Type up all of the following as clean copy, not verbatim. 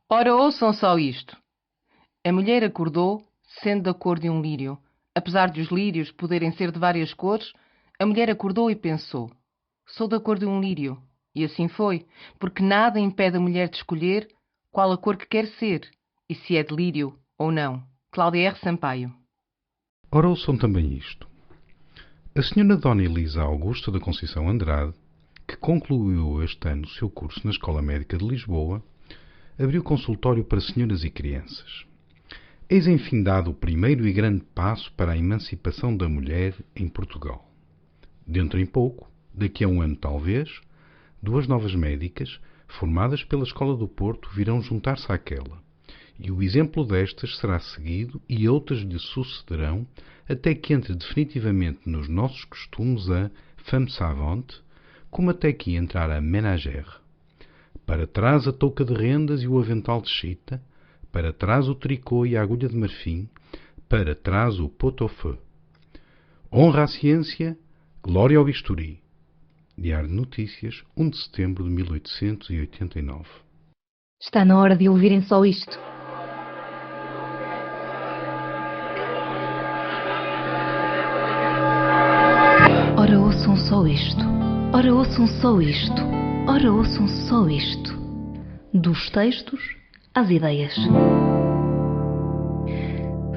Ora, ouçam só isto. A mulher acordou, sendo da cor de um lírio. Apesar de os lírios poderem ser de várias cores, a mulher acordou e pensou: sou da cor de um lírio. E assim foi, porque nada impede a mulher de escolher qual a cor que quer ser, e se é de lírio ou não. Cláudia R. Sampaio. Ora, ouçam também isto. A senhora Dona Elisa Augusta da Conceição Andrade, que concluiu este ano o seu curso na Escola Médica de Lisboa, abriu consultório para senhoras e crianças. Eis enfim dado o primeiro e grande passo para a emancipação da mulher em Portugal. Dentro em pouco, daqui a um ano talvez, duas novas médicas, formadas pela Escola do Porto, virão juntar-se àquela. E o exemplo destas será seguido e outras lhe sucederão até que entre definitivamente nos nossos costumes a femme savante, como até que entrar a ménagère. Para trás a touca de rendas e o avental de chita, para trás o tricô e a agulha de marfim, para trás o pot-au-feu. Honra à ciência, glória ao bisturi. Diário de Notícias, 1 de setembro de 1889. Está na hora de ouvirem só isto. Ora, ouçam só isto. Ora, ouçam só isto. Ora, ouçam só isto. Dos textos às ideias.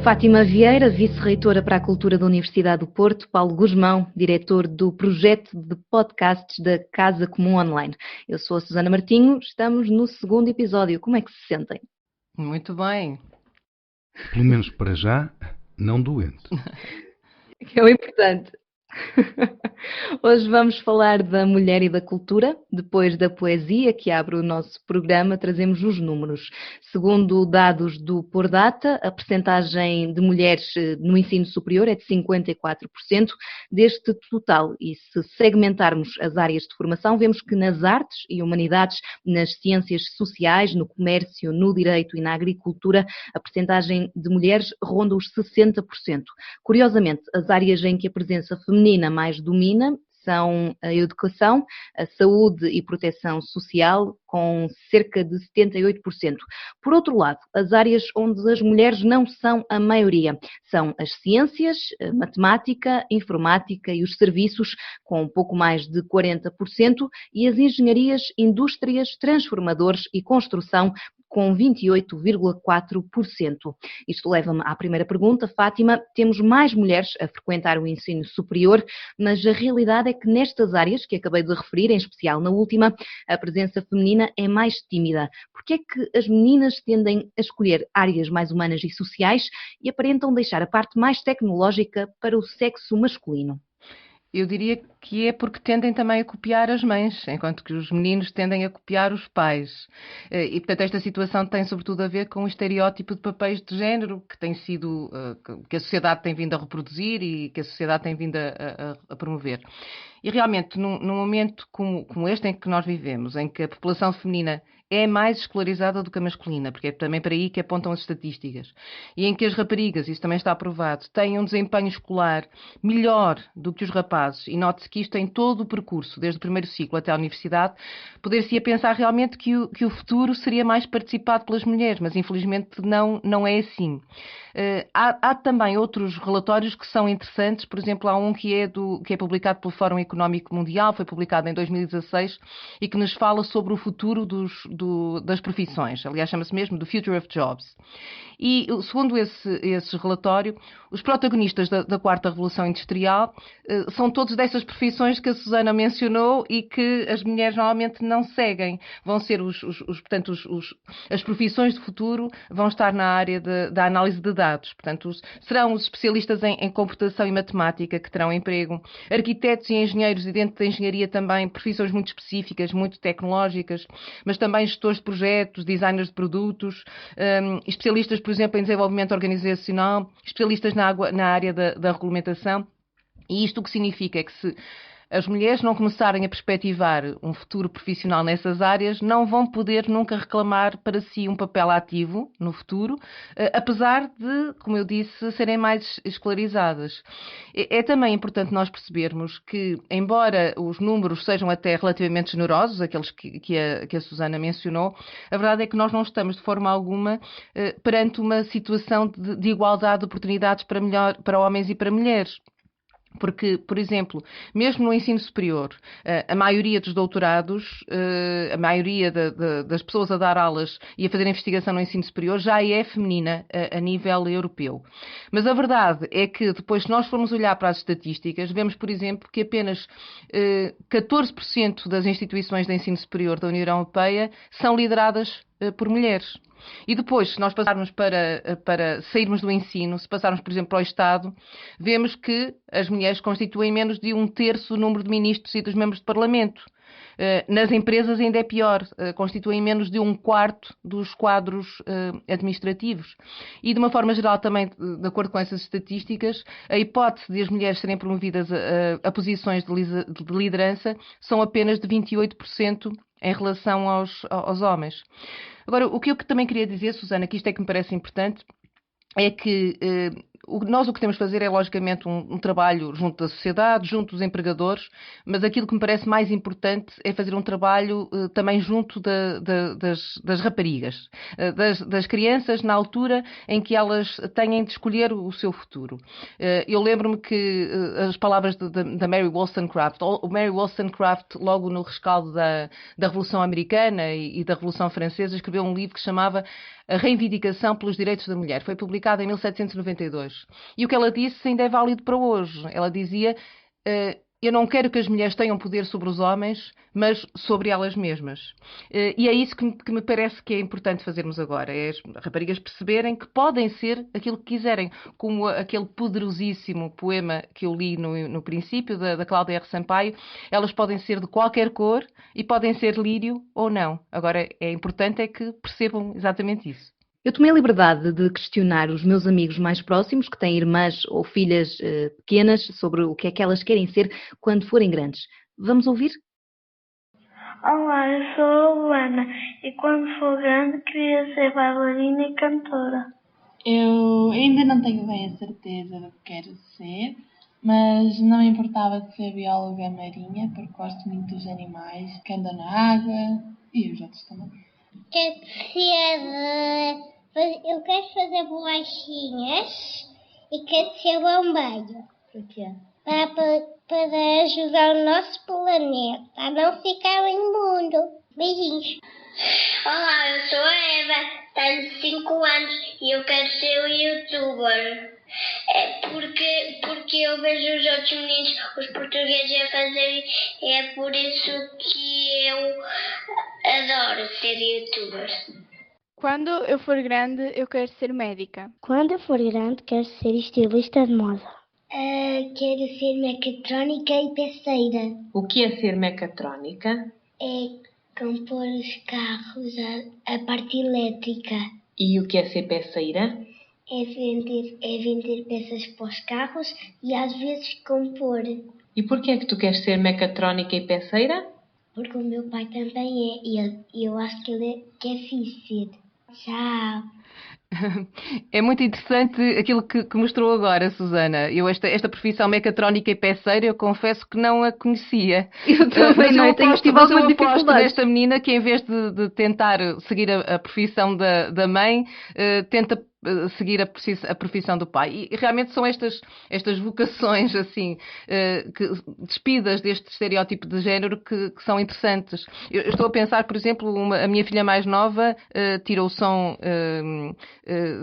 Fátima Vieira, vice-reitora para a Cultura da Universidade do Porto, Paulo Guzmão, diretor do projeto de podcasts da Casa Comum Online. Eu sou a Susana Martinho, estamos no segundo episódio. Como é que se sentem? Muito bem. Pelo menos para já, não doente. Que é o importante. Hoje vamos falar da mulher e da cultura. Depois da poesia que abre o nosso programa, trazemos os números. Segundo dados do Pordata, a percentagem de mulheres no ensino superior é de 54% deste total. E se segmentarmos as áreas de formação, vemos que nas artes e humanidades, nas ciências sociais, no comércio, no direito e na agricultura, a percentagem de mulheres ronda os 60%. Curiosamente, as áreas em que a presença feminina mais domina são a educação, a saúde e proteção social, com cerca de 78%. Por outro lado, as áreas onde as mulheres não são a maioria são as ciências, a matemática, a informática e os serviços, com um pouco mais de 40%, e as engenharias, indústrias, transformadores e construção, com 28,4%. Isto leva-me à primeira pergunta. Fátima, temos mais mulheres a frequentar o ensino superior, mas a realidade é que nestas áreas que acabei de referir, em especial na última, a presença feminina é mais tímida. Por que é que as meninas tendem a escolher áreas mais humanas e sociais e aparentam deixar a parte mais tecnológica para o sexo masculino? Eu diria que é porque tendem também a copiar as mães, enquanto que os meninos tendem a copiar os pais. E, portanto, esta situação tem sobretudo a ver com o estereótipo de papéis de género que tem sido, que a sociedade tem vindo a reproduzir e que a sociedade tem vindo a promover. E realmente, num momento como este em que nós vivemos, em que a população feminina é mais escolarizada do que a masculina, porque é também para aí que apontam as estatísticas, e em que as raparigas, isso também está aprovado, têm um desempenho escolar melhor do que os rapazes, e note-se que isto em todo o percurso, desde o primeiro ciclo até à universidade, poder-se pensar realmente que o futuro seria mais participado pelas mulheres, mas infelizmente não é assim. Há também outros relatórios que são interessantes, por exemplo, há um que é publicado pelo Fórum Económico Mundial, foi publicado em 2016 e que nos fala sobre o futuro das profissões, aliás chama-se mesmo The Future of Jobs. E segundo esse relatório, os protagonistas da quarta revolução industrial são todos dessas profissões que a Susana mencionou e que as mulheres normalmente não seguem. Vão ser portanto, as profissões de futuro vão estar na área da análise de dados. Portanto, serão os especialistas em computação e matemática que terão emprego, arquitetos e engenheiros, e dentro da engenharia também profissões muito específicas, muito tecnológicas, mas também gestores de projetos, designers de produtos, especialistas, por exemplo, em desenvolvimento organizacional, especialistas na área da regulamentação. E isto o que significa é que se as mulheres não começarem a perspectivar um futuro profissional nessas áreas, não vão poder nunca reclamar para si um papel ativo no futuro, apesar de, como eu disse, serem mais escolarizadas. É também importante nós percebermos que, embora os números sejam até relativamente generosos, aqueles que a Susana mencionou, a verdade é que nós não estamos de forma alguma perante uma situação de igualdade de oportunidades para homens e para mulheres. Porque, por exemplo, mesmo no ensino superior, a maioria dos doutorados, a maioria das pessoas a dar aulas e a fazer investigação no ensino superior já é feminina a nível europeu. Mas a verdade é que depois, se nós formos olhar para as estatísticas, vemos, por exemplo, que apenas 14% das instituições de ensino superior da União Europeia são lideradas por mulheres. E depois, se nós passarmos para sairmos do ensino, se passarmos, por exemplo, para o Estado, vemos que as mulheres constituem menos de 1/3 do número de ministros e dos membros de Parlamento. Nas empresas ainda é pior, constituem menos de 1/4 dos quadros administrativos. E, de uma forma geral, também, de acordo com essas estatísticas, a hipótese de as mulheres serem promovidas a posições de liderança são apenas de 28% em relação aos homens. Agora, o que eu também queria dizer, Susana, que isto é que me parece importante, é que nós o que temos de fazer é, logicamente, um trabalho junto da sociedade, junto dos empregadores, mas aquilo que me parece mais importante é fazer um trabalho também junto das raparigas, das crianças, na altura em que elas têm de escolher o seu futuro. Eu lembro-me que as palavras da Mary Wollstonecraft, Mary Wollstonecraft, logo no rescaldo da Revolução Americana e da Revolução Francesa, escreveu um livro que se chamava A Reivindicação pelos Direitos da Mulher. Foi publicado em 1792. E o que ela disse ainda é válido para hoje. Ela dizia: eu não quero que as mulheres tenham poder sobre os homens, mas sobre elas mesmas. E é isso que me parece que é importante fazermos agora. É as raparigas perceberem que podem ser aquilo que quiserem. Como aquele poderosíssimo poema que eu li no princípio, da Cláudia R. Sampaio. Elas podem ser de qualquer cor e podem ser lírio ou não. Agora, é importante é que percebam exatamente isso. Eu tomei a liberdade de questionar os meus amigos mais próximos, que têm irmãs ou filhas pequenas, sobre o que é que elas querem ser quando forem grandes. Vamos ouvir? Olá, eu sou a Luana e quando for grande queria ser bailarina e cantora. Eu ainda não tenho bem a certeza do que quero ser, mas não me importava de ser bióloga marinha, porque gosto muito dos animais que andam na água e os outros também. Eu quero fazer bolachinhas e quero ser bombeiro. Por quê? Para ajudar o nosso planeta a não ficar imundo. Beijinhos. Olá, eu sou a Eva, tenho 5 anos e eu quero ser um youtuber. Porque eu vejo os outros meninos, os portugueses, a fazerem, e é por isso que eu adoro ser youtuber. Quando eu for grande, eu quero ser médica. Quando eu for grande, quero ser estilista de moda. Quero ser mecatrónica e peceira. O que é ser mecatrónica? É compor os carros, a parte elétrica. E o que é ser peceira? É vender peças para os carros e às vezes compor. E porquê é que tu queres ser mecatrónica e peceira? Porque o meu pai também é e eu acho que ele é fixe ser. Tchau. É muito interessante aquilo que mostrou agora, Susana. Esta profissão mecatrónica e peceira, eu confesso que não a conhecia. Eu também não, tenho algumas dificuldades. Desta menina que, em vez de tentar seguir a profissão da mãe, tenta seguir a profissão do pai. E realmente são estas vocações assim despidas deste estereótipo de género que são interessantes. Eu estou a pensar, por exemplo, a minha filha mais nova tirou o som,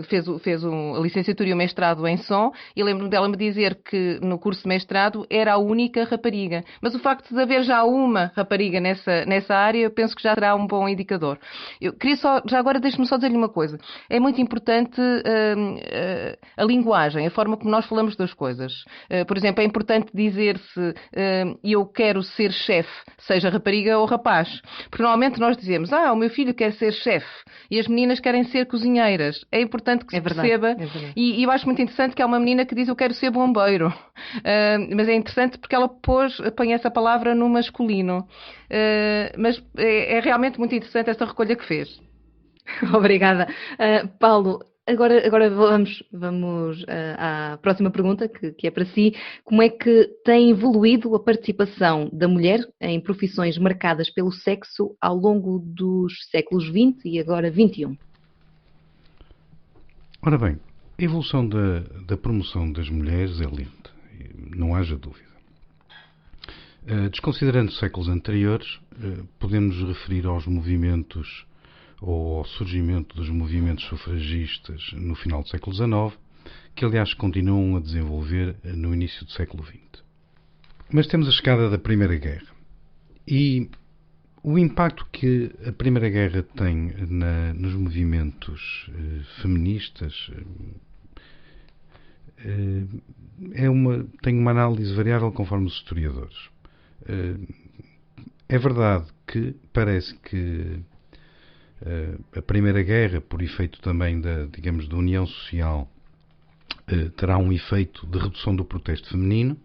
fez a licenciatura e o mestrado em som, e lembro-me dela me dizer que no curso de mestrado era a única rapariga. Mas o facto de haver já uma rapariga nessa área, eu penso que já será um bom indicador. Eu queria já agora, deixe-me só dizer-lhe uma coisa. É muito importante a linguagem, a forma como nós falamos das coisas. Por exemplo, é importante dizer-se eu quero ser chefe, seja rapariga ou rapaz. Porque normalmente nós dizemos, o meu filho quer ser chefe e as meninas querem ser cozinheiras. É importante que se perceba. E eu acho muito interessante que há uma menina que diz eu quero ser bombeiro. Mas é interessante porque ela põe essa palavra no masculino. Mas é realmente muito interessante esta recolha que fez. Obrigada. Paulo, agora vamos à próxima pergunta, que é para si. Como é que tem evoluído a participação da mulher em profissões marcadas pelo sexo ao longo dos séculos XX e agora XXI? Ora bem, a evolução da promoção das mulheres é lenta, não haja dúvida. Desconsiderando séculos anteriores, podemos referir aos movimentos ou ao surgimento dos movimentos sufragistas no final do século XIX, que aliás continuam a desenvolver no início do século XX. Mas temos a chegada da Primeira Guerra. E o impacto que a Primeira Guerra tem nos movimentos feministas tem uma análise variável conforme os historiadores. É verdade que parece que a Primeira Guerra, por efeito também da união social, terá um efeito de redução do protesto feminino,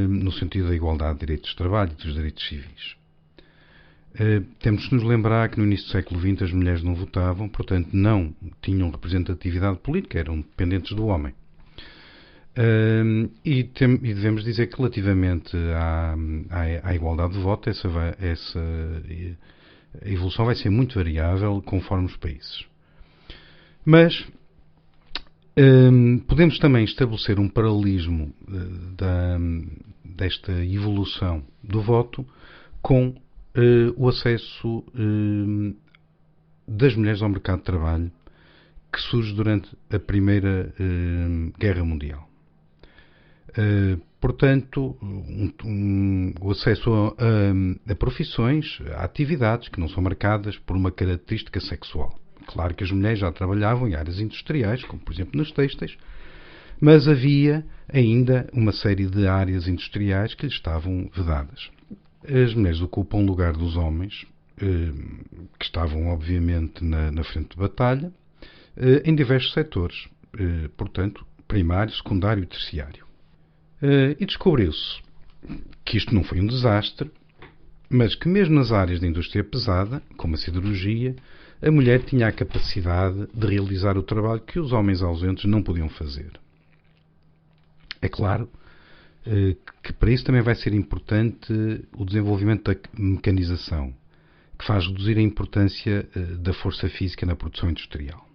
no sentido da igualdade de direitos de trabalho e dos direitos civis. Temos de nos lembrar que no início do século XX as mulheres não votavam, portanto não tinham representatividade política, eram dependentes do homem. E devemos dizer que relativamente à igualdade de voto, essa evolução vai ser muito variável conforme os países. Mas podemos também estabelecer um paralelismo desta evolução do voto com o acesso das mulheres ao mercado de trabalho que surge durante a Primeira Guerra Mundial. Portanto, o acesso a profissões, a atividades que não são marcadas por uma característica sexual. Claro que as mulheres já trabalhavam em áreas industriais, como por exemplo nos têxteis, mas havia ainda uma série de áreas industriais que lhes estavam vedadas. As mulheres ocupam o lugar dos homens, que estavam obviamente na frente de batalha, em diversos setores, portanto, primário, secundário e terciário. E descobriu-se que isto não foi um desastre, mas que mesmo nas áreas da indústria pesada, como a siderurgia, a mulher tinha a capacidade de realizar o trabalho que os homens ausentes não podiam fazer. É claro que para isso também vai ser importante o desenvolvimento da mecanização, que faz reduzir a importância da força física na produção industrial.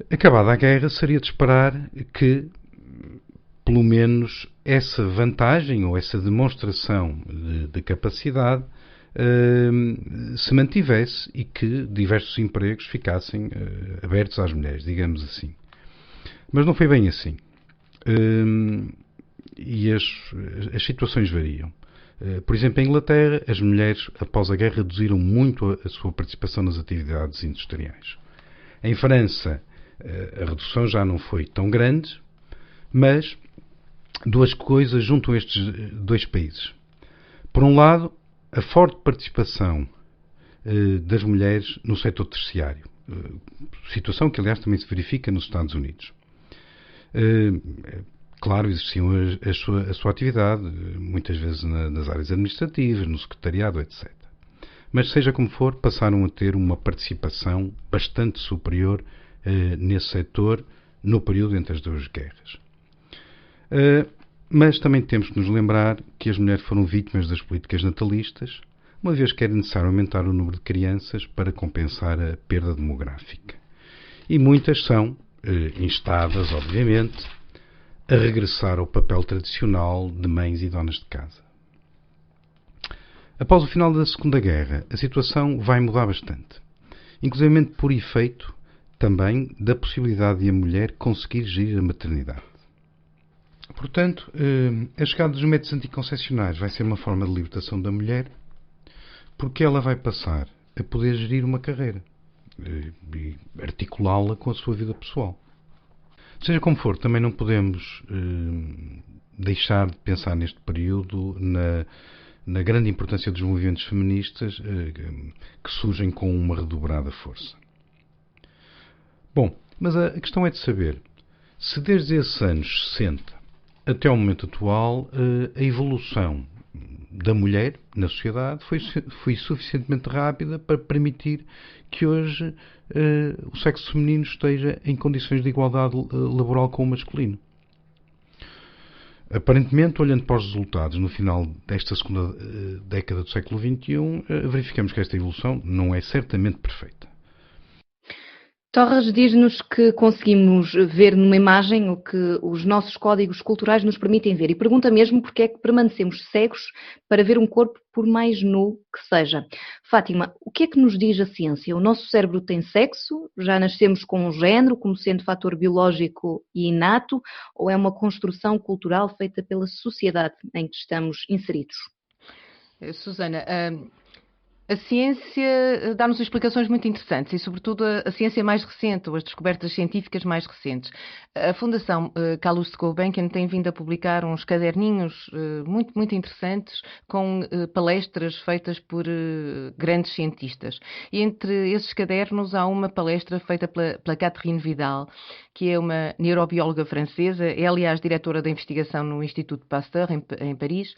Acabada a guerra, seria de esperar que, pelo menos, essa vantagem ou essa demonstração de capacidade se mantivesse e que diversos empregos ficassem abertos às mulheres, digamos assim. Mas não foi bem assim. E as situações variam. Por exemplo, em Inglaterra, as mulheres, após a guerra, reduziram muito a sua participação nas atividades industriais. Em França, a redução já não foi tão grande, mas duas coisas juntam estes dois países. Por um lado, a forte participação das mulheres no setor terciário, situação que, aliás, também se verifica nos Estados Unidos. Claro, exerciam a sua atividade, muitas vezes nas áreas administrativas, no secretariado, etc. Mas, seja como for, passaram a ter uma participação bastante superior nesse setor no período entre as duas guerras. Mas também temos que nos lembrar que as mulheres foram vítimas das políticas natalistas, uma vez que era necessário aumentar o número de crianças para compensar a perda demográfica. E muitas são instadas, obviamente, a regressar ao papel tradicional de mães e donas de casa. Após o final da Segunda Guerra, a situação vai mudar bastante, inclusive por efeito também da possibilidade de a mulher conseguir gerir a maternidade. Portanto, a chegada dos métodos anticoncepcionais vai ser uma forma de libertação da mulher, porque ela vai passar a poder gerir uma carreira. e articulá-la com a sua vida pessoal. Seja como for, também não podemos deixar de pensar neste período na grande importância dos movimentos feministas que surgem com uma redobrada força. Bom, mas a questão é de saber se desde esses anos 60 até ao momento atual a evolução da mulher na sociedade foi suficientemente rápida para permitir que hoje o sexo feminino esteja em condições de igualdade laboral com o masculino. Aparentemente, olhando para os resultados no final desta segunda década do século XXI, verificamos que esta evolução não é certamente perfeita. Torres diz-nos que conseguimos ver numa imagem o que os nossos códigos culturais nos permitem ver e pergunta mesmo porque é que permanecemos cegos para ver um corpo por mais nu que seja. Fátima, o que é que nos diz a ciência? O nosso cérebro tem sexo? Já nascemos com um género como sendo fator biológico e inato? Ou é uma construção cultural feita pela sociedade em que estamos inseridos? Susana, a ciência dá-nos explicações muito interessantes e, sobretudo, a ciência mais recente, ou as descobertas científicas mais recentes. A Fundação Calouste Gulbenkian tem vindo a publicar uns caderninhos muito, muito interessantes com palestras feitas por grandes cientistas. E entre esses cadernos há uma palestra feita pela Catherine Vidal, que é uma neurobióloga francesa, é, aliás, diretora da investigação no Instituto Pasteur, em Paris,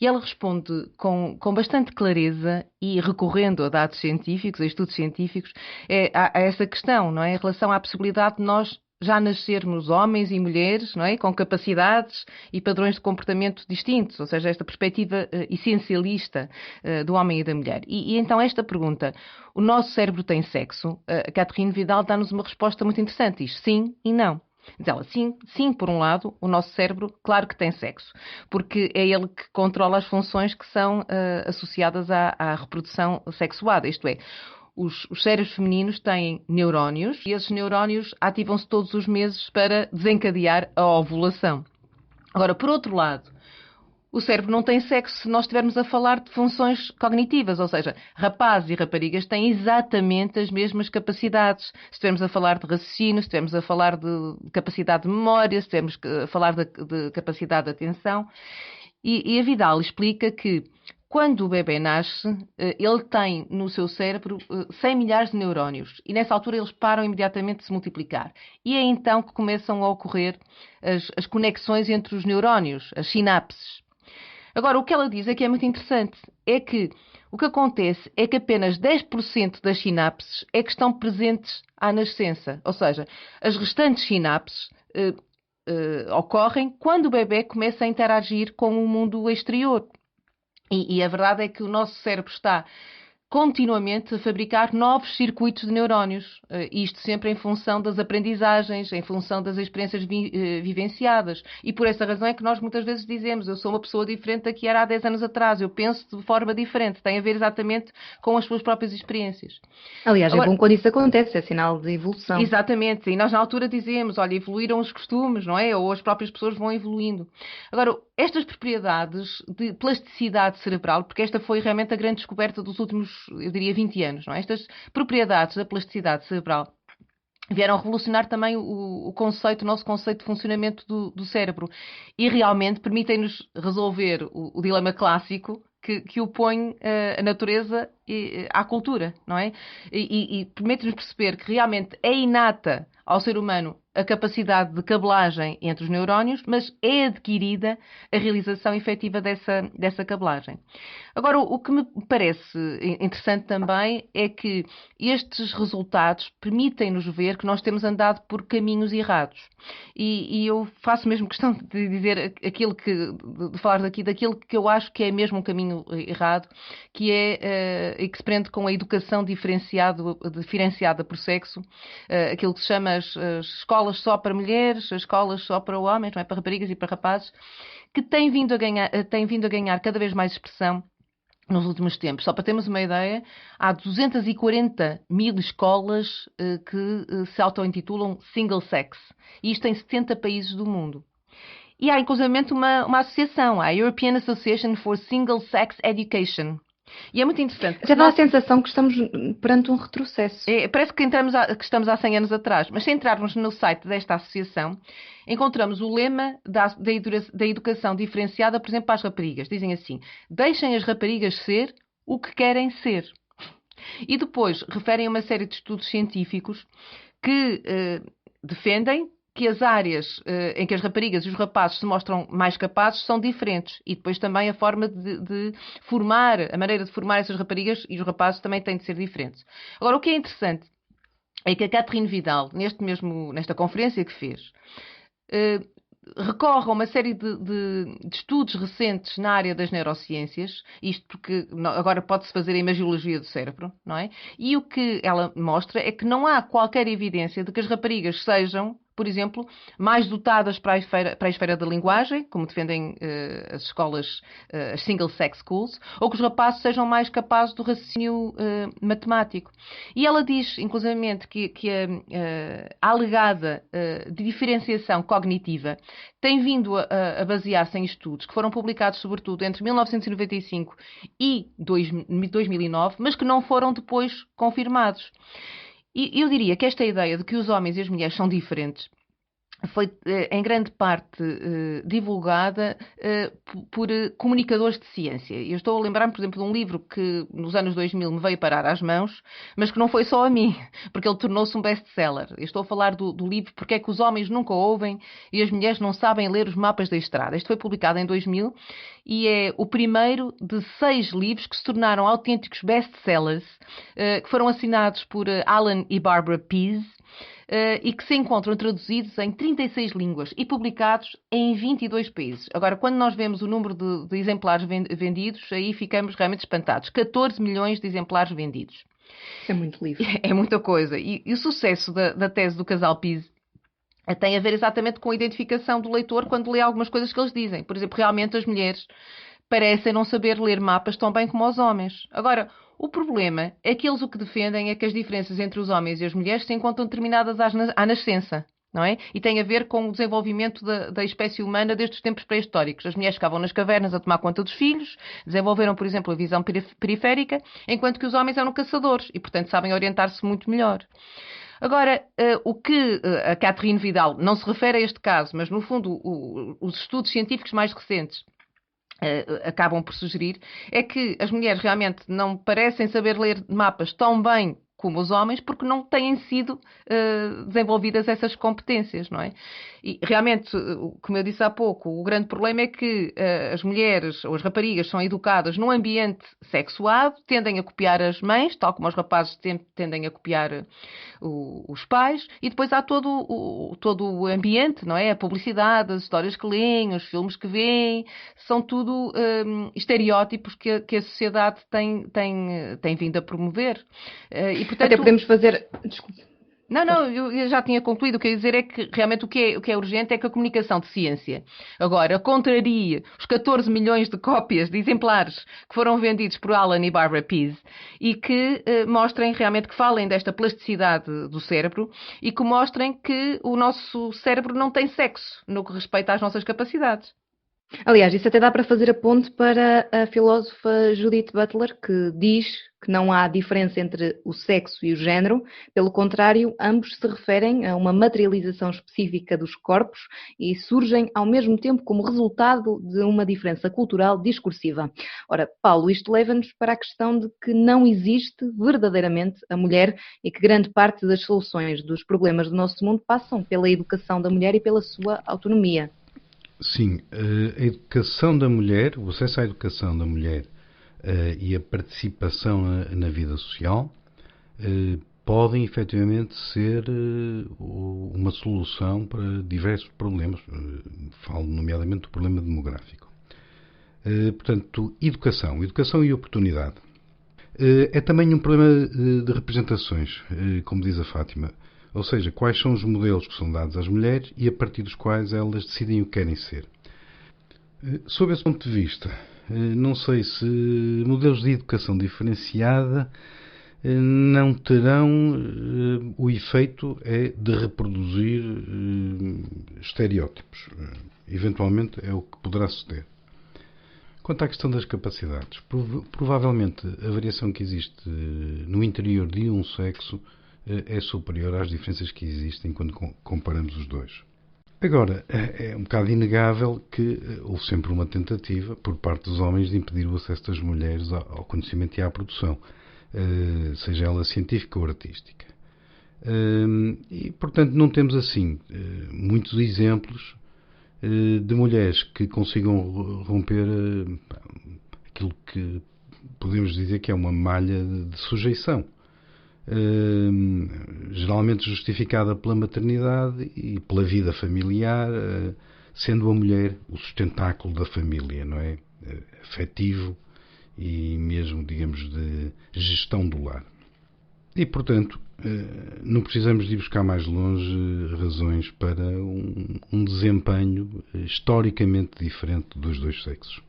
e ela responde com bastante clareza e recorrendo a dados científicos, a estudos científicos, a essa questão, não é? Em relação à possibilidade de nós já nascermos homens e mulheres, não é? Com capacidades e padrões de comportamento distintos, ou seja, esta perspectiva essencialista do homem e da mulher. E então esta pergunta, o nosso cérebro tem sexo? A Catherine Vidal dá-nos uma resposta muito interessante, diz sim e não. Diz ela, sim, por um lado, o nosso cérebro, claro que tem sexo, porque é ele que controla as funções que são associadas à reprodução sexuada, isto é, os cérebros femininos têm neurónios e esses neurónios ativam-se todos os meses para desencadear a ovulação. Agora, por outro lado, o cérebro não tem sexo se nós estivermos a falar de funções cognitivas, ou seja, rapazes e raparigas têm exatamente as mesmas capacidades. Se estivermos a falar de raciocínio, se estivermos a falar de capacidade de memória, se estivermos a falar de capacidade de atenção. E a Vidal explica que quando o bebê nasce, ele tem no seu cérebro 100 milhares de neurónios e nessa altura eles param imediatamente de se multiplicar. E é então que começam a ocorrer as conexões entre os neurónios, as sinapses. Agora, o que ela diz é que é muito interessante, é que o que acontece é que apenas 10% das sinapses é que estão presentes à nascença, ou seja, as restantes sinapses ocorrem quando o bebê começa a interagir com o mundo exterior. E a verdade é que o nosso cérebro está continuamente a fabricar novos circuitos de neurónios, isto sempre em função das aprendizagens, em função das experiências vivenciadas. E por essa razão é que nós muitas vezes dizemos, eu sou uma pessoa diferente da que era há 10 anos atrás, eu penso de forma diferente, tem a ver exatamente com as suas próprias experiências. Aliás, agora, é bom quando isso acontece, é sinal de evolução. Exatamente, e nós na altura dizemos, olha, evoluíram os costumes, não é? Ou as próprias pessoas vão evoluindo. Agora, estas propriedades de plasticidade cerebral, porque esta foi realmente a grande descoberta dos últimos, eu diria, 20 anos, não é? Estas propriedades da plasticidade cerebral vieram revolucionar também o nosso conceito de funcionamento do cérebro e realmente permitem-nos resolver o dilema clássico que opõe a natureza à cultura, não é? E permite-nos perceber que realmente é inata ao ser humano a capacidade de cabelagem entre os neurónios, mas é adquirida a realização efetiva dessa cabelagem. Agora, o que me parece interessante também é que estes resultados permitem-nos ver que nós temos andado por caminhos errados. E eu faço mesmo questão de dizer de falar daquilo que eu acho que é mesmo um caminho errado, que é e que se prende com a educação diferenciada por sexo, aquilo que se chama as escolas só para mulheres, as escolas só para homens, não é? Para raparigas e para rapazes, que tem vindo a ganhar cada vez mais expressão nos últimos tempos. Só para termos uma ideia, há 240 mil escolas que se auto-intitulam single sex, e isto em 70 países do mundo. E há, inclusivamente, uma associação, a European Association for Single Sex Education, E é muito interessante. Até dá a sensação que estamos perante um retrocesso. Parece que que estamos há 100 anos atrás, mas se entrarmos no site desta associação, encontramos o lema da educação diferenciada, por exemplo, para as raparigas. Dizem assim: deixem as raparigas ser o que querem ser. E depois referem a uma série de estudos científicos que defendem que as áreas em que as raparigas e os rapazes se mostram mais capazes são diferentes. E depois também a forma de formar, a maneira de formar essas raparigas e os rapazes também tem de ser diferente. Agora, o que é interessante é que a Catherine Vidal, nesta conferência que fez, recorre a uma série de estudos recentes na área das neurociências, isto porque agora pode-se fazer a imagiologia do cérebro, não é? E o que ela mostra é que não há qualquer evidência de que as raparigas sejam, por exemplo, mais dotadas para a esfera da linguagem, como defendem as escolas, as single-sex schools, ou que os rapazes sejam mais capazes do raciocínio matemático. E ela diz, inclusivamente, que a alegada diferenciação cognitiva tem vindo a basear-se em estudos que foram publicados, sobretudo, entre 1995 e 2009, mas que não foram depois confirmados. E eu diria que esta ideia de que os homens e as mulheres são diferentes foi, em grande parte, divulgada por comunicadores de ciência. Eu estou a lembrar-me, por exemplo, de um livro que nos anos 2000 me veio parar às mãos, mas que não foi só a mim, porque ele tornou-se um best-seller. Eu estou a falar do livro Porque é que os homens nunca ouvem e as mulheres não sabem ler os mapas da estrada. Este foi publicado em 2000 e é o primeiro de 6 livros que se tornaram autênticos best-sellers, que foram assinados por Alan e Barbara Pease, e que se encontram traduzidos em 36 línguas e publicados em 22 países. Agora, quando nós vemos o número de exemplares vendidos, aí ficamos realmente espantados. 14 milhões de exemplares vendidos. É muito livro. É muita coisa. E o sucesso da tese do casal Pease tem a ver exatamente com a identificação do leitor quando lê algumas coisas que eles dizem. Por exemplo, realmente as mulheres parecem não saber ler mapas tão bem como os homens. Agora, o problema é que eles o que defendem é que as diferenças entre os homens e as mulheres se encontram determinadas à nascença, não é? E tem a ver com o desenvolvimento da espécie humana desde os tempos pré-históricos. As mulheres ficavam nas cavernas a tomar conta dos filhos, desenvolveram, por exemplo, a visão periférica, enquanto que os homens eram caçadores e, portanto, sabem orientar-se muito melhor. Agora, o que a Catherine Vidal não se refere a este caso, mas, no fundo, os estudos científicos mais recentes acabam por sugerir, é que as mulheres realmente não parecem saber ler mapas tão bem como os homens, porque não têm sido desenvolvidas essas competências, não é? E realmente, como eu disse há pouco, o grande problema é que as mulheres ou as raparigas são educadas num ambiente sexuado, tendem a copiar as mães, tal como os rapazes tendem a copiar os pais, e depois há todo o ambiente, não é? A publicidade, as histórias que leem, os filmes que veem, são tudo estereótipos que a sociedade tem vindo a promover. E, portanto, até podemos fazer... Desculpe. Não, eu já tinha concluído. O que eu ia dizer é que realmente o que é urgente é que a comunicação de ciência agora contrarie os 14 milhões de cópias de exemplares que foram vendidos por Alan e Barbara Pease e que mostrem realmente, que falem desta plasticidade do cérebro e que mostrem que o nosso cérebro não tem sexo no que respeita às nossas capacidades. Aliás, isso até dá para fazer a ponte para a filósofa Judith Butler, que diz que não há diferença entre o sexo e o género, pelo contrário, ambos se referem a uma materialização específica dos corpos e surgem ao mesmo tempo como resultado de uma diferença cultural discursiva. Ora, Paulo, isto leva-nos para a questão de que não existe verdadeiramente a mulher e que grande parte das soluções dos problemas do nosso mundo passam pela educação da mulher e pela sua autonomia. Sim, a educação da mulher, o acesso à educação da mulher e a participação na vida social podem efetivamente ser uma solução para diversos problemas. Falo nomeadamente do problema demográfico. Portanto, educação e oportunidade. É também um problema de representações, como diz a Fátima. Ou seja, quais são os modelos que são dados às mulheres e a partir dos quais elas decidem o que querem ser. Sob esse ponto de vista, não sei se modelos de educação diferenciada não terão o efeito de reproduzir estereótipos. Eventualmente é o que poderá suceder. Quanto à questão das capacidades, provavelmente a variação que existe no interior de um sexo é superior às diferenças que existem quando comparamos os dois. Agora, é um bocado inegável que houve sempre uma tentativa por parte dos homens de impedir o acesso das mulheres ao conhecimento e à produção, seja ela científica ou artística. E, portanto, não temos assim muitos exemplos de mulheres que consigam romper aquilo que podemos dizer que é uma malha de sujeição. Geralmente justificada pela maternidade e pela vida familiar, sendo a mulher o sustentáculo da família, não é? Afetivo e mesmo, digamos, de gestão do lar. E, portanto, não precisamos de ir buscar mais longe razões para um desempenho historicamente diferente dos dois sexos.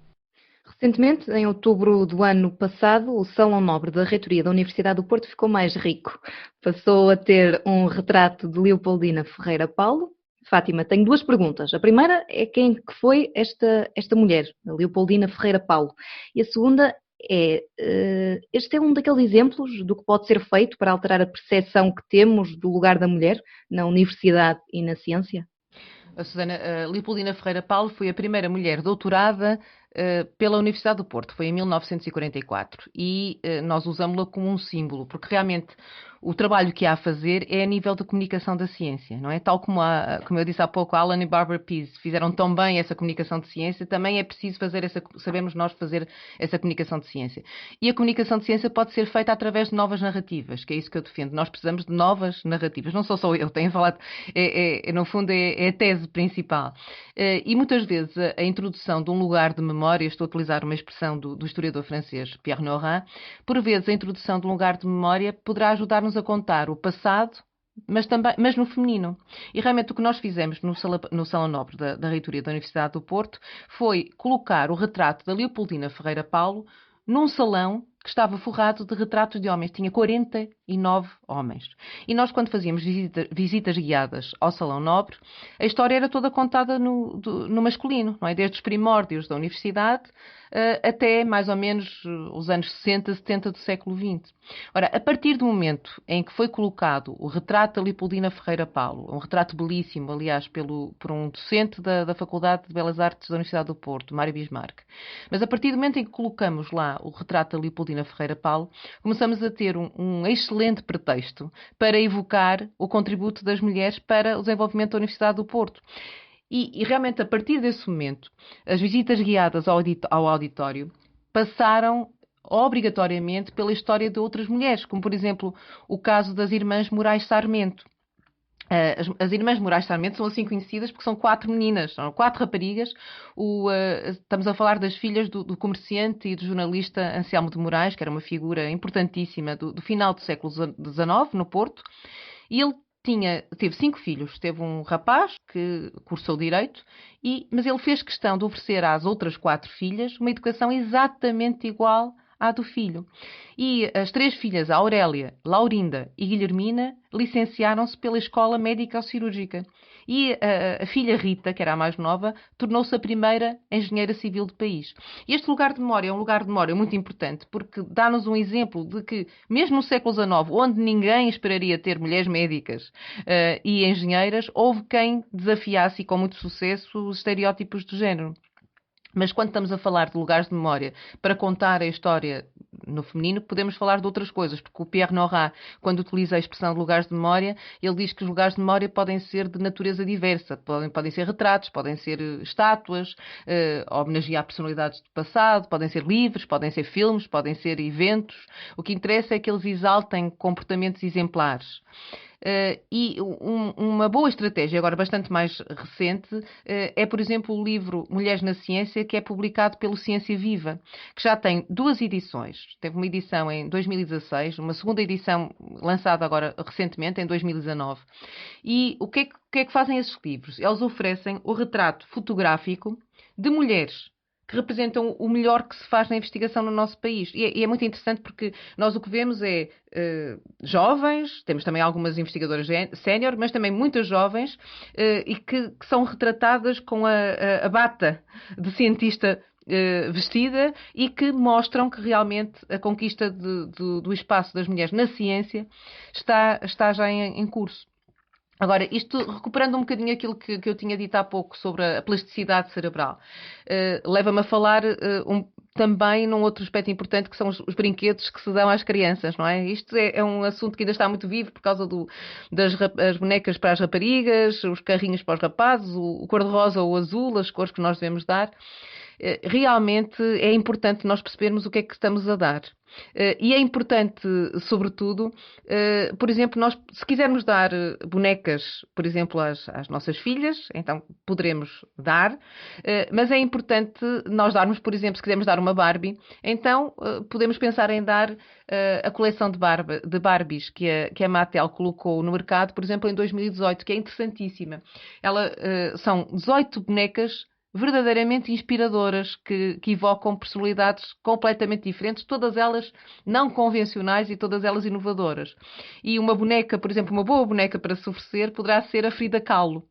Recentemente, em outubro do ano passado, o Salão Nobre da Reitoria da Universidade do Porto ficou mais rico. Passou a ter um retrato de Leopoldina Ferreira Paulo. Fátima, tenho duas perguntas. A primeira é quem que foi esta mulher, Leopoldina Ferreira Paulo. E a segunda é, este é um daqueles exemplos do que pode ser feito para alterar a percepção que temos do lugar da mulher na universidade e na ciência? A Susana, Leopoldina Ferreira Paulo foi a primeira mulher doutorada pela Universidade do Porto, foi em 1944, e nós usámos-la como um símbolo, porque realmente o trabalho que há a fazer é a nível da comunicação da ciência, não é? Tal como eu disse há pouco, Alan e Barbara Pease fizeram tão bem essa comunicação de ciência, também é preciso sabemos nós fazer essa comunicação de ciência. E a comunicação de ciência pode ser feita através de novas narrativas, que é isso que eu defendo. Nós precisamos de novas narrativas, não sou só eu, tenho falado, no fundo é a tese principal. E muitas vezes a introdução de um lugar de memória, estou a utilizar uma expressão do historiador francês Pierre Nora, por vezes a introdução de um lugar de memória poderá ajudar-nos a contar o passado, mas no feminino. E realmente o que nós fizemos no Salão Nobre da Reitoria da Universidade do Porto foi colocar o retrato da Leopoldina Ferreira Paulo num salão que estava forrado de retratos de homens. Tinha 49 homens. E nós, quando fazíamos visitas guiadas ao Salão Nobre, a história era toda contada no masculino, não é? Desde os primórdios da universidade até mais ou menos os anos 60, 70 do século XX. Ora, a partir do momento em que foi colocado o retrato da Leopoldina Ferreira Paulo, um retrato belíssimo, aliás, por um docente da Faculdade de Belas Artes da Universidade do Porto, Mário Bismarck, mas a partir do momento em que colocamos lá o retrato da Leopoldina Ferreira Paulo, começamos a ter um excelente pretexto para evocar o contributo das mulheres para o desenvolvimento da Universidade do Porto. E realmente, a partir desse momento, as visitas guiadas ao auditório passaram obrigatoriamente pela história de outras mulheres, como, por exemplo, o caso das Irmãs Moraes Sarmento. As Irmãs Moraes Sarmento são assim conhecidas porque são 4 meninas, são 4 raparigas. Estamos a falar das filhas do comerciante e do jornalista Anselmo de Moraes, que era uma figura importantíssima do final do século XIX, no Porto. E ele teve 5 filhos. Teve um rapaz que cursou Direito, mas ele fez questão de oferecer às outras 4 filhas uma educação exatamente igual à do filho. E as 3 filhas, a Aurélia, Laurinda e Guilhermina, licenciaram-se pela Escola Médico-Cirúrgica. E a filha Rita, que era a mais nova, tornou-se a primeira engenheira civil do país. E este lugar de memória é um lugar de memória muito importante, porque dá-nos um exemplo de que, mesmo no século XIX, onde ninguém esperaria ter mulheres médicas e engenheiras, houve quem desafiasse, e com muito sucesso, os estereótipos de género. Mas quando estamos a falar de lugares de memória para contar a história no feminino, podemos falar de outras coisas, porque o Pierre Nora, quando utiliza a expressão de lugares de memória, ele diz que os lugares de memória podem ser de natureza diversa, podem ser retratos, podem ser estátuas, homenagear personalidades do passado, podem ser livros, podem ser filmes, podem ser eventos. O que interessa é que eles exaltem comportamentos exemplares. E uma boa estratégia, agora bastante mais recente, é, por exemplo, o livro Mulheres na Ciência, que é publicado pelo Ciência Viva, que já tem 2 edições. Teve uma edição em 2016, uma segunda edição lançada agora recentemente, em 2019. E o que é que fazem esses livros? Eles oferecem o retrato fotográfico de mulheres que representam o melhor que se faz na investigação no nosso país. E é muito interessante porque nós o que vemos é jovens, temos também algumas investigadoras sénior, mas também muitas jovens e que são retratadas com a bata de cientista vestida e que mostram que realmente a conquista do espaço das mulheres na ciência está já em curso. Agora, isto recuperando um bocadinho aquilo que eu tinha dito há pouco sobre a plasticidade cerebral, leva-me a falar também num outro aspecto importante que são os brinquedos que se dão às crianças, não é? Isto é um assunto que ainda está muito vivo por causa das bonecas para as raparigas, os carrinhos para os rapazes, o cor-de-rosa ou o azul, as cores que nós devemos dar. Realmente é importante nós percebermos o que é que estamos a dar. E é importante, sobretudo, por exemplo, nós, se quisermos dar bonecas, por exemplo, às nossas filhas, então poderemos dar, mas é importante nós darmos, por exemplo, se quisermos dar uma Barbie, então podemos pensar em dar a coleção de Barbies que a Mattel colocou no mercado, por exemplo, em 2018, que é interessantíssima. São 18 bonecas verdadeiramente inspiradoras, que evocam personalidades completamente diferentes, todas elas não convencionais e todas elas inovadoras. E uma boneca, por exemplo, uma boa boneca para se oferecer poderá ser a Frida Kahlo.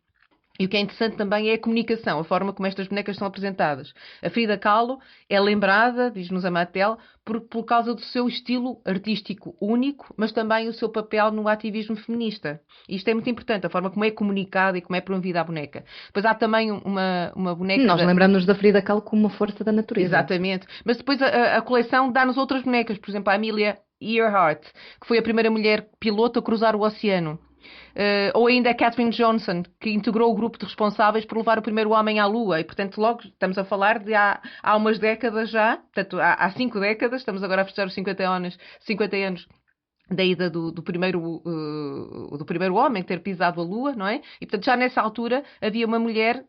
E o que é interessante também é a comunicação, a forma como estas bonecas são apresentadas. A Frida Kahlo é lembrada, diz-nos a Mattel, por causa do seu estilo artístico único, mas também o seu papel no ativismo feminista. E isto é muito importante, a forma como é comunicada e como é promovida a boneca. Depois há também uma boneca... Nós lembramos-nos da Frida Kahlo como uma força da natureza. Exatamente. Mas depois a coleção dá-nos outras bonecas. Por exemplo, a Amelia Earhart, que foi a primeira mulher piloto a cruzar o oceano. Ou ainda a Katherine Johnson, que integrou o grupo de responsáveis por levar o primeiro homem à Lua. E, portanto, logo estamos a falar de há umas décadas já, portanto, há 5 décadas, estamos agora a festejar os 50 anos da ida do primeiro homem ter pisado a Lua, não é? E, portanto, já nessa altura havia uma mulher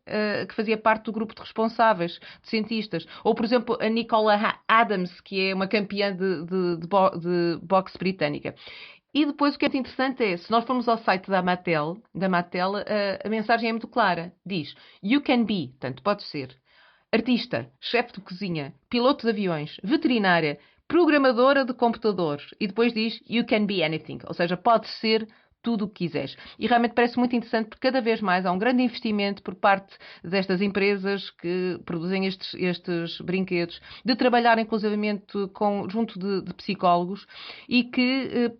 que fazia parte do grupo de responsáveis, de cientistas. Ou, por exemplo, a Nicola Adams, que é uma campeã de boxe britânica. E depois o que é interessante é, se nós formos ao site da Mattel, a mensagem é muito clara. Diz, you can be, portanto, pode ser artista, chefe de cozinha, piloto de aviões, veterinária, programadora de computadores. E depois diz, you can be anything, ou seja, pode ser tudo o que quiseres. E realmente parece muito interessante porque cada vez mais há um grande investimento por parte destas empresas que produzem estes brinquedos, de trabalhar inclusivamente junto de psicólogos e que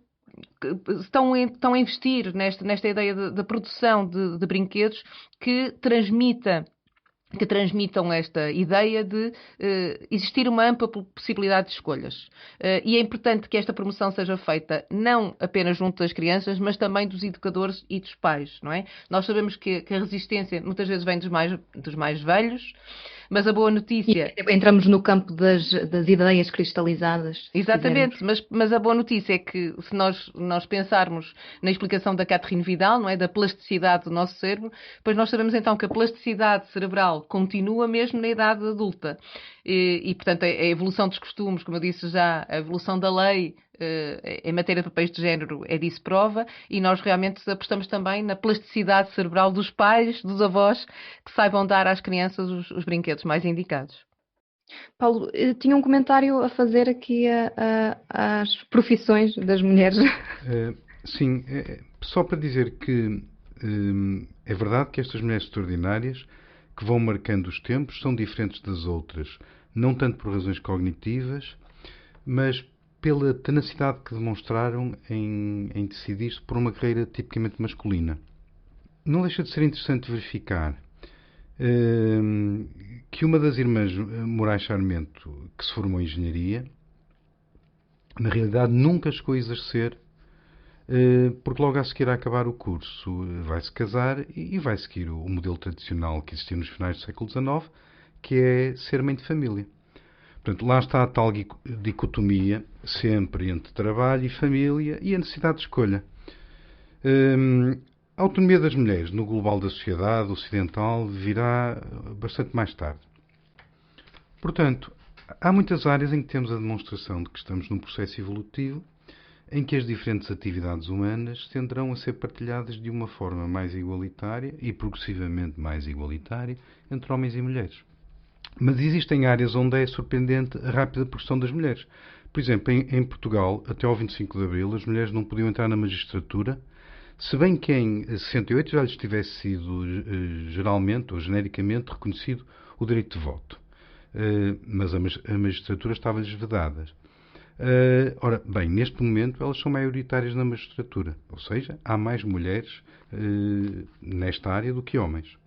estão a investir nesta ideia da produção de brinquedos que transmitam esta ideia de existir uma ampla possibilidade de escolhas. E é importante que esta promoção seja feita não apenas junto das crianças, mas também dos educadores e dos pais, não é? Nós sabemos que a resistência muitas vezes vem dos mais velhos, mas a boa notícia... E entramos no campo das ideias cristalizadas. Exatamente, mas a boa notícia é que se nós pensarmos na explicação da Catherine Vidal, não é? Da plasticidade do nosso cérebro, pois nós sabemos então que a plasticidade cerebral continua mesmo na idade adulta. E portanto, a evolução dos costumes, como eu disse já, a evolução da lei em matéria de papéis de género é disso prova, e nós realmente apostamos também na plasticidade cerebral dos pais, dos avós, que saibam dar às crianças os brinquedos mais indicados. Paulo, tinha um comentário a fazer aqui às profissões das mulheres. Sim, só para dizer que é verdade que estas mulheres extraordinárias que vão marcando os tempos são diferentes das outras, não tanto por razões cognitivas, mas pela tenacidade que demonstraram em decidir-se por uma carreira tipicamente masculina. Não deixa de ser interessante verificar que uma das irmãs Moraes Sarmento, que se formou em engenharia, na realidade nunca chegou a exercer, porque logo a seguir a acabar o curso vai-se casar e vai seguir o modelo tradicional que existia nos finais do século XIX, que é ser mãe de família. Portanto, lá está a tal dicotomia sempre entre trabalho e família e a necessidade de escolha. A autonomia das mulheres no global da sociedade ocidental virá bastante mais tarde. Portanto, há muitas áreas em que temos a demonstração de que estamos num processo evolutivo em que as diferentes atividades humanas tenderão a ser partilhadas de uma forma mais igualitária e progressivamente mais igualitária entre homens e mulheres. Mas existem áreas onde é surpreendente a rápida progressão das mulheres. Por exemplo, em Portugal, até ao 25 de Abril, as mulheres não podiam entrar na magistratura, se bem que em 68 já lhes tivesse sido geralmente ou genericamente reconhecido o direito de voto. mas a magistratura estava-lhes vedada. Ora, bem, neste momento elas são maioritárias na magistratura, ou seja, há mais mulheres nesta área do que homens.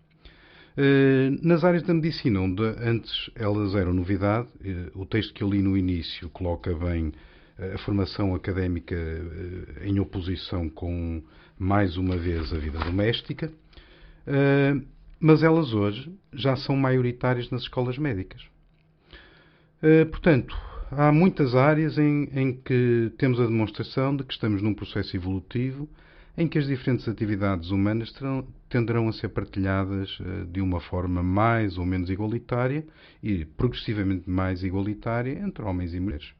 Nas áreas da medicina, onde antes elas eram novidade, o texto que eu li no início coloca bem a formação académica em oposição com, mais uma vez, a vida doméstica, mas elas hoje já são maioritárias nas escolas médicas. Portanto, há muitas áreas em que temos a demonstração de que estamos num processo evolutivo em que as diferentes atividades humanas tenderão a ser partilhadas de uma forma mais ou menos igualitária e progressivamente mais igualitária entre homens e mulheres.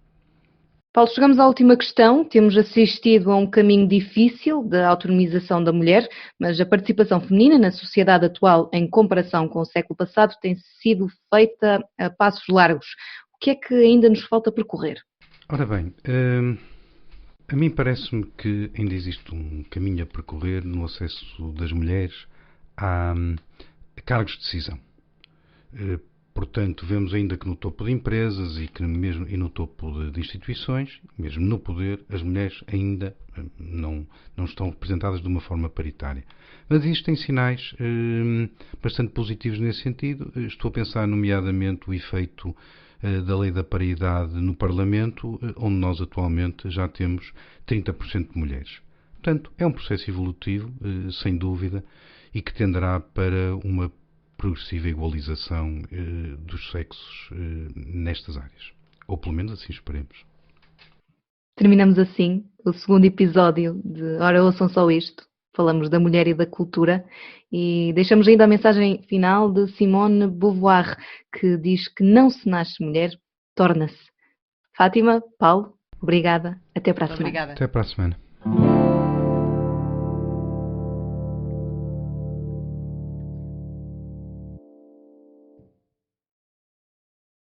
Paulo, chegamos à última questão. Temos assistido a um caminho difícil da autonomização da mulher, mas a participação feminina na sociedade atual, em comparação com o século passado, tem sido feita a passos largos. O que é que ainda nos falta percorrer? Ora bem, a mim parece-me que ainda existe um caminho a percorrer no acesso das mulheres a cargos de decisão. Portanto, vemos ainda que no topo de empresas e no topo de instituições, mesmo no poder, as mulheres ainda não estão representadas de uma forma paritária. Mas existem sinais bastante positivos nesse sentido. Estou a pensar, nomeadamente, o efeito da lei da paridade no Parlamento, onde nós atualmente já temos 30% de mulheres. Portanto, é um processo evolutivo, sem dúvida, e que tenderá para uma progressiva igualização dos sexos nestas áreas. Ou pelo menos assim esperemos. Terminamos assim o segundo episódio de Ora Ouçam Só Isto. Falamos da mulher e da cultura e deixamos ainda a mensagem final de Simone de Beauvoir, que diz que não se nasce mulher, torna-se. Fátima, Paulo, obrigada. Até para a semana. Obrigada. Até para a semana.